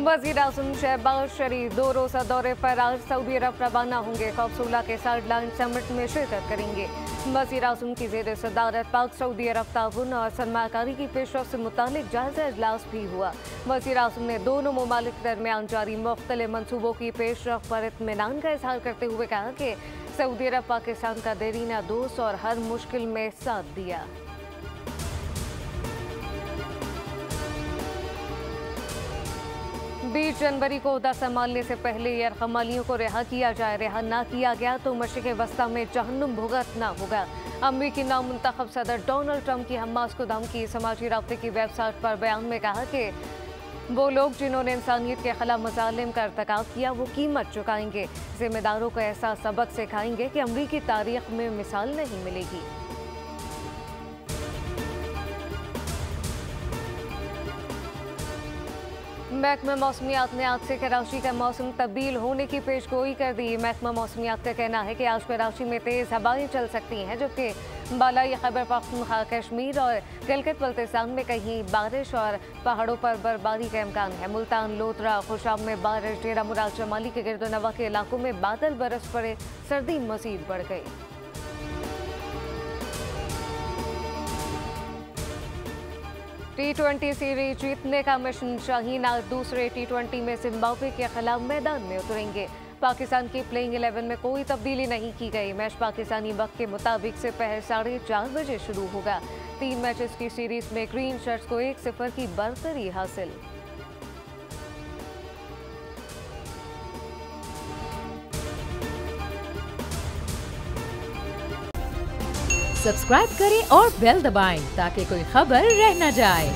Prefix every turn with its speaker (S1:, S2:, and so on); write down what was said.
S1: वज़ीर आज़म शहबाज शरीफ 2 रोज़ा दौरे पर आज सऊदी अरब रवाना होंगे। COP16 के साइडलाइन समिट में शिरकत करेंगे। वज़ीर आज़म की ज़ेर सदारत पाक सऊदी अरब ताउन और सरमाकारी की पेशरफ से मुतालिक जायजा इजलास भी हुआ। वज़ीर आज़म ने दोनों ममालिक के दरमियान जारी मुख्तलिफ मनसूबों की पेशरफ पर इत्मीनान का इजहार करते हुए कहा कि सऊदी अरब पाकिस्तान का देरीना दोस्त और हर मुश्किल में साथ दिया। 20 जनवरी को ओहदा संभालने से पहले यरगमालियों को रिहा किया जाए। रिहा ना किया गया तो मशरिक़ वस्ता में जहन्नुम भुगतना होगा। अमरीकी नामुंतखब सदर डोनाल्ड ट्रंप की हमास को धमकी। समाजी राब्ते की वेबसाइट पर बयान में कहा कि वो लोग जिन्होंने इंसानियत के खिलाफ मज़ालिम का इर्तिकाब किया वो कीमत चुकाएंगे। जिम्मेदारों को ऐसा सबक सिखाएंगे कि अमरीकी तारीख में मिसाल नहीं मिलेगी। महकमा मौसमियात ने आज से कराची का मौसम तब्दील होने की पेशगोई कर दी। महकमा मौसमियात का कहना है कि आज कराची में तेज़ हवाएं चल सकती हैं, जबकि बालाई खैबर पख्तूनख्वा, कश्मीर और गिलगित बल्तिस्तान में कहीं बारिश और पहाड़ों पर बर्फबारी का इम्कान है। मुल्तान, लोधरा, खुशाब में बारिश, डेरा मुराद जमाली के गिरदोनवा के इलाकों में बादल बरस पड़े, सर्दी मजीद बढ़ गई। T20 सीरीज जीतने का मिशन। शाहीन आज दूसरे T20 में जिम्बाब्वे के खिलाफ मैदान में उतरेंगे। पाकिस्तान की प्लेइंग 11 में कोई तब्दीली नहीं की गई। मैच पाकिस्तानी वक्त के मुताबिक से पहर 4:30 बजे शुरू होगा। 3 मैचेस की सीरीज में ग्रीन शर्ट्स को 1-0 की बढ़तरी हासिल।
S2: सब्सक्राइब करें और बेल दबाएं ताकि कोई खबर रह न जाए।